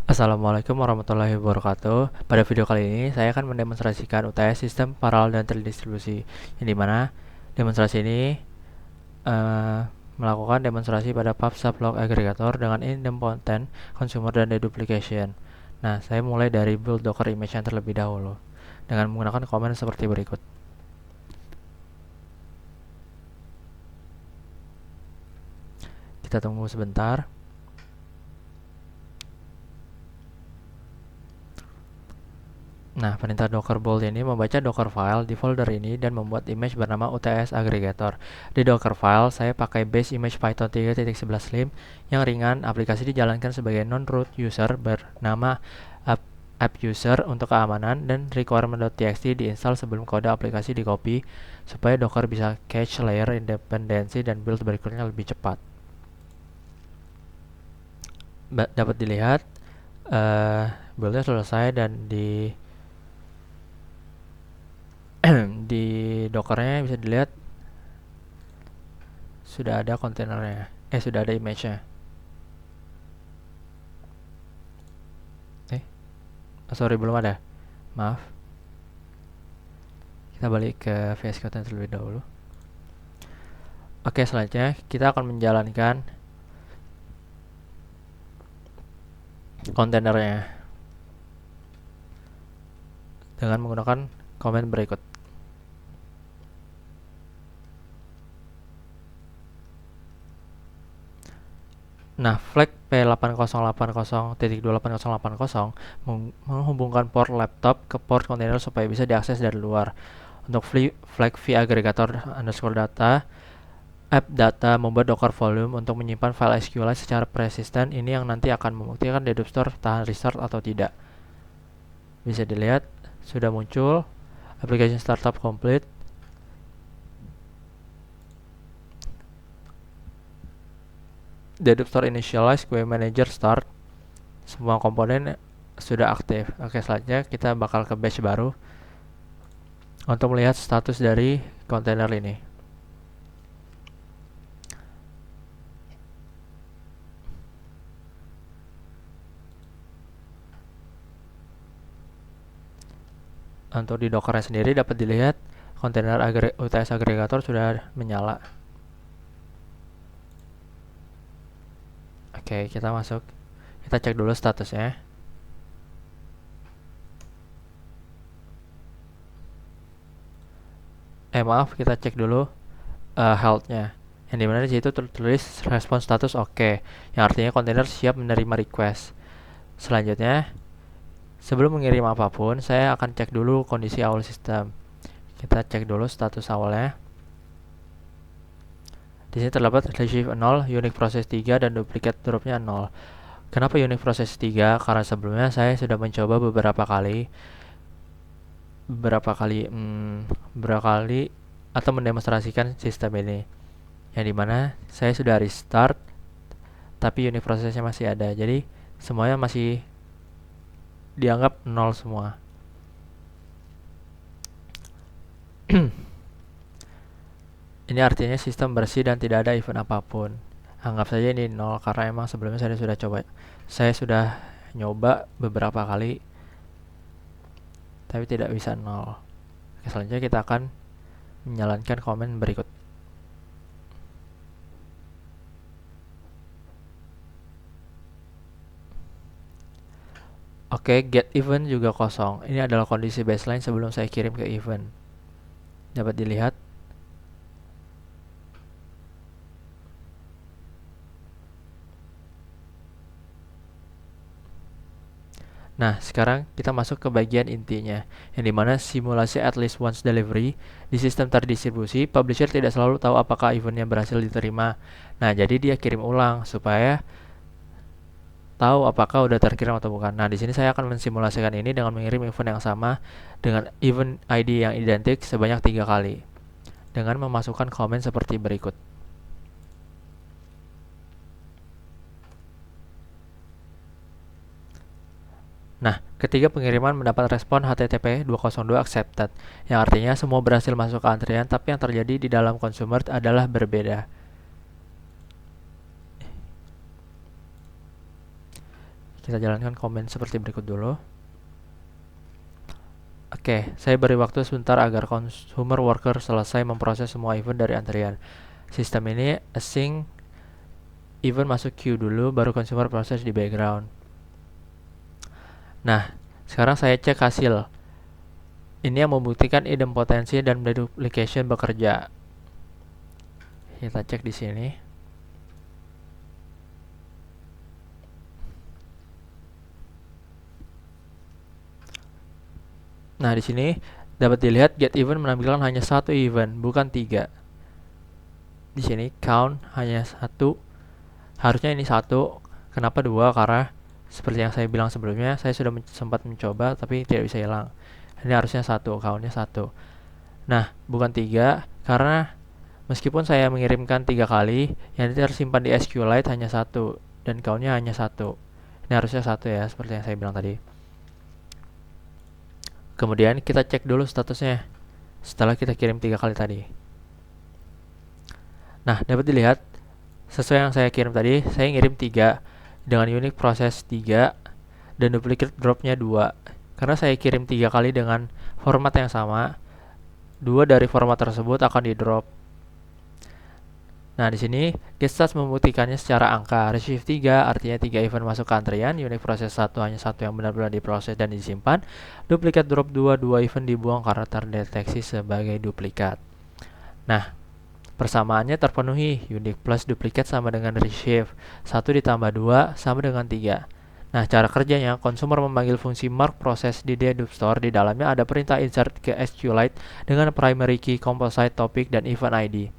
Assalamualaikum warahmatullahi wabarakatuh. Pada video kali ini, saya akan mendemonstrasikan UTS sistem paralel dan terdistribusi, yang dimana demonstrasi ini melakukan demonstrasi pada pub sublog aggregator dengan idempotent, consumer, dan deduplication. Nah, saya mulai dari build docker image yang terlebih dahulu dengan menggunakan komen seperti berikut. Kita tunggu sebentar. Nah, perintah docker build ini membaca docker file di folder ini dan membuat image bernama UTS aggregator. Di docker file, saya pakai base image Python 3.11 lim yang ringan. Aplikasi dijalankan sebagai non-root user bernama app user untuk keamanan, dan requirement.txt diinstal sebelum kode aplikasi di copy supaya docker bisa cache layer independensi dan build berikutnya lebih cepat. Dapat dilihat buildnya selesai, dan di dockernya bisa dilihat sudah ada kontainernya, sudah ada image-nya. Sorry, belum ada, maaf. Kita balik ke VS Code terlebih dahulu. Oke, selanjutnya kita akan menjalankan kontainernya dengan menggunakan komen berikut. Nah, flag P8080.28080 menghubungkan port laptop ke port kontainer supaya bisa diakses dari luar. Untuk flag v_aggregator_data, app data membuat docker volume untuk menyimpan file SQLite secara persisten. Ini yang nanti akan membuktikan dedup store tahan restart atau tidak. Bisa dilihat sudah muncul application startup complete. Dedup store initialize, queue manager start, semua komponen sudah aktif. Oke, selanjutnya kita bakal ke batch baru untuk melihat status dari kontainer ini. Untuk di dockernya sendiri dapat dilihat kontainer UTS aggregator sudah menyala. Oke, kita masuk. Kita cek dulu statusnya. Maaf, kita cek dulu health-nya. Yang dimana di situ tertulis respon status oke, yang artinya kontainer siap menerima request. Selanjutnya, sebelum mengirim apapun, saya akan cek dulu kondisi awal sistem. Kita cek dulu status awalnya. Di sini terdapat receive 0, unique process 3, dan duplicate dropnya 0. Kenapa unique process 3? Karena sebelumnya saya sudah mencoba beberapa kali atau mendemonstrasikan sistem ini, yang dimana saya sudah restart tapi unit prosesnya masih ada, jadi semuanya masih dianggap 0 semua. Ini artinya sistem bersih dan tidak ada event apapun. Anggap saja ini 0 karena emang sebelumnya saya sudah nyoba beberapa kali tapi tidak bisa 0. Selanjutnya kita akan menjalankan komen berikut. Oke, get event juga kosong. Ini adalah kondisi baseline sebelum saya kirim ke event. Dapat dilihat. Nah, sekarang kita masuk ke bagian intinya, yang dimana simulasi at least once delivery. Di sistem terdistribusi, publisher tidak selalu tahu apakah eventnya berhasil diterima. Nah, jadi dia kirim ulang supaya tahu apakah udah terkirim atau bukan. Nah, di sini saya akan mensimulasikan ini dengan mengirim event yang sama dengan event ID yang identik sebanyak 3 kali dengan memasukkan komen seperti berikut. Nah, ketiga pengiriman mendapat respon HTTP 202 accepted, yang artinya semua berhasil masuk ke antrian, tapi yang terjadi di dalam consumer adalah berbeda. Kita jalankan komen seperti berikut dulu. Oke, saya beri waktu sebentar agar consumer worker selesai memproses semua event dari antrian. Sistem ini async event masuk queue dulu, baru consumer proses di background. Nah, sekarang saya cek hasil. Ini yang membuktikan idempotensi dan deduplication bekerja. Kita cek di sini. Nah, di sini dapat dilihat get event menampilkan hanya satu event, bukan 3. Di sini count hanya 1. Harusnya ini 1. Kenapa 2? Karena seperti yang saya bilang sebelumnya, saya sudah sempat mencoba tapi tidak bisa hilang. Ini harusnya 1, countnya 1. Nah, bukan 3 karena meskipun saya mengirimkan 3 kali, yang tersimpan di SQLite hanya 1 dan countnya hanya 1. Ini harusnya 1 ya, seperti yang saya bilang tadi. Kemudian kita cek dulu statusnya setelah kita kirim 3 kali tadi. Nah, dapat dilihat sesuai yang saya kirim tadi, saya ngirim 3 dengan unique proses 3 dan duplicate dropnya 2. Karena saya kirim 3 kali dengan format yang sama, 2 dari format tersebut akan di drop. Nah, di sini GetStats membuktikannya secara angka. Receive 3 artinya 3 event masuk ke antrian, unique proses 1 hanya 1 yang benar-benar diproses dan disimpan. Duplicate drop 2 event dibuang karena terdeteksi sebagai duplikat. Nah, persamaannya terpenuhi. Unique plus duplicate sama dengan receive. 1 ditambah 2 sama dengan 3. Nah, cara kerjanya, consumer memanggil fungsi mark process di dedup store. Di dalamnya ada perintah insert ke SQLite dengan primary key, composite topic, dan event ID.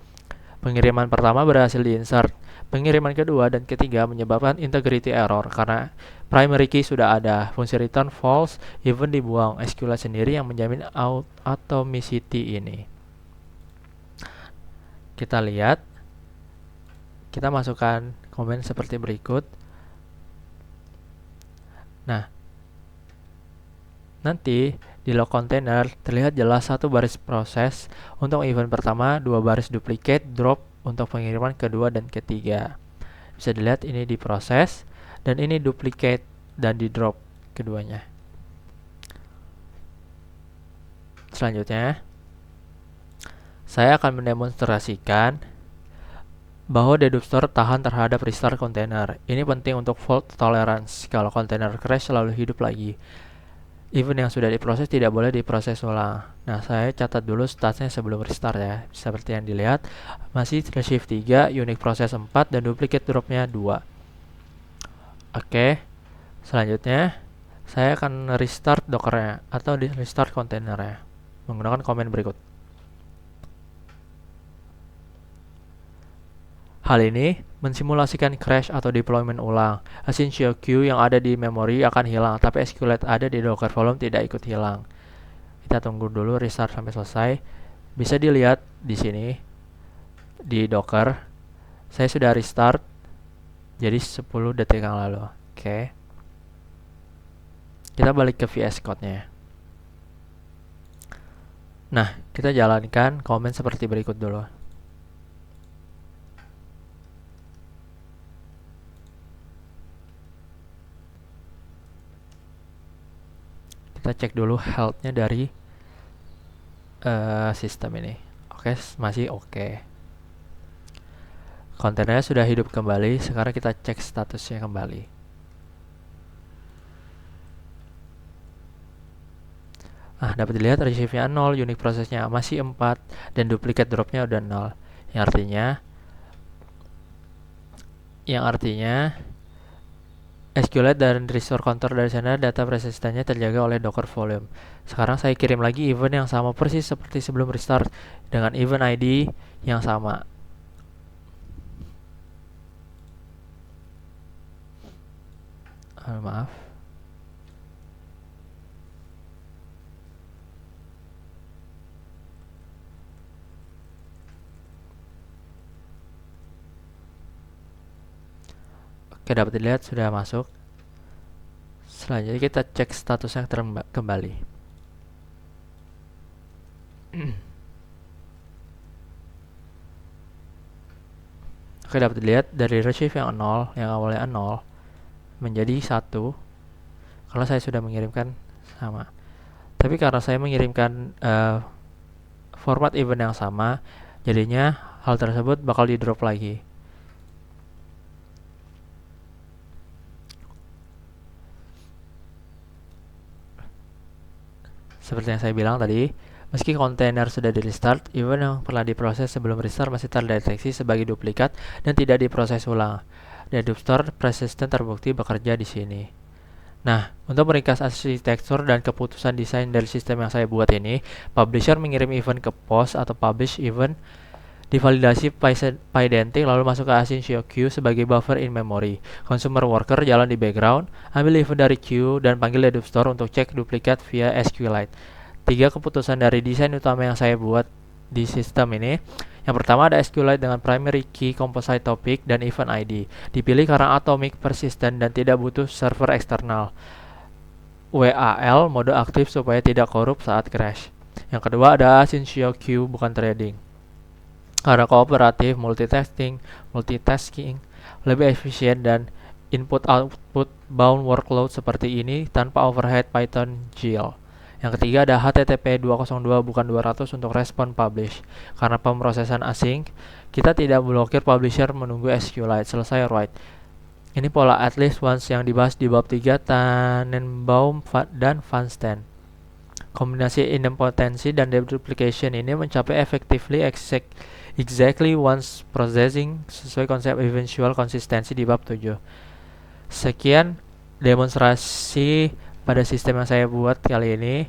Pengiriman pertama berhasil diinsert. Pengiriman kedua dan ketiga menyebabkan integrity error karena primary key sudah ada. Fungsi return false, event dibuang. SQLite sendiri yang menjamin atomicity ini. Kita lihat. Kita masukkan komen seperti berikut. Nah, nanti di log container terlihat jelas 1 baris proses untuk event pertama, 2 baris duplicate drop untuk pengiriman kedua dan ketiga. Bisa dilihat ini diproses dan ini duplicate dan di drop keduanya. Selanjutnya, saya akan mendemonstrasikan bahwa dedup store tahan terhadap restart container. Ini penting untuk fault tolerance. Kalau container crash selalu hidup lagi. Event yang sudah diproses tidak boleh diproses ulang. Nah, saya catat dulu statusnya sebelum restart ya. Seperti yang dilihat, masih receive 3, unique proses 4, dan duplicate dropnya 2. Oke, selanjutnya saya akan restart dockernya atau restart kontainernya menggunakan komen berikut. Hal ini mensimulasikan crash atau deployment ulang. Essential queue yang ada di memori akan hilang, tapi SQLite ada di Docker volume tidak ikut hilang. Kita tunggu dulu restart sampai selesai. Bisa dilihat di sini di Docker, saya sudah restart. Jadi 10 detik yang lalu. Oke. Kita balik ke VS Code-nya. Nah, kita jalankan komen seperti berikut dulu. Kita cek dulu health-nya dari sistem ini. Oke, masih oke. Kontainernya sudah hidup kembali. Sekarang kita cek statusnya kembali. Nah, dapat dilihat receive-nya 0, unique prosesnya masih 4, dan duplicate drop-nya udah 0. Yang artinya SQLite dan restore counter dari sana data resistannya terjaga oleh Docker volume. Sekarang saya kirim lagi event yang sama persis seperti sebelum restart dengan event ID yang sama. Maaf. Oke, dapat dilihat sudah masuk. Selanjutnya kita cek statusnya kembali. Oke, dapat dilihat dari receive yang 0, yang awalnya 0, menjadi satu kalau saya sudah mengirimkan sama. Tapi karena saya mengirimkan format event yang sama, jadinya hal tersebut bakal di drop lagi. Seperti yang saya bilang tadi, meski kontainer sudah di restart, event yang pernah diproses sebelum restart masih terdeteksi sebagai duplikat dan tidak diproses ulang. Dedup Store persistent terbukti bekerja di sini. Nah, untuk meringkas arsitektur dan keputusan desain dari sistem yang saya buat ini, publisher mengirim event ke post atau publish event, divalidasi PyDentic lalu masuk ke Asyncio queue sebagai buffer in memory. Consumer worker jalan di background, ambil event dari queue dan panggil Dedup Store untuk cek duplikat via SQLite. 3 keputusan dari desain utama yang saya buat di sistem ini. Yang pertama ada SQLite dengan primary key, composite topic, dan event ID. Dipilih karena atomic, persistent, dan tidak butuh server eksternal. WAL, mode aktif supaya tidak korup saat crash. Yang kedua ada Asyncio queue, bukan threading. Karena kooperatif, multitasking, lebih efisien dan input-output bound workload seperti ini tanpa overhead Python GL. Yang ketiga ada HTTP 202 bukan 200 untuk respon publish. Karena pemrosesan async, kita tidak blokir publisher menunggu SQLite selesai write. Ini pola at least once yang dibahas di bab 3 Tannenbaum dan Vansten. Kombinasi idempotensi dan deduplication ini mencapai effectively exactly once processing sesuai konsep eventual konsistensi di bab 7. Sekian demonstrasi pada sistem yang saya buat kali ini.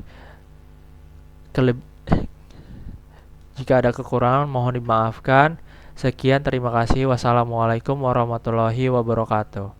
Jika ada kekurangan mohon dimaafkan. Sekian, terima kasih. Wassalamualaikum warahmatullahi wabarakatuh.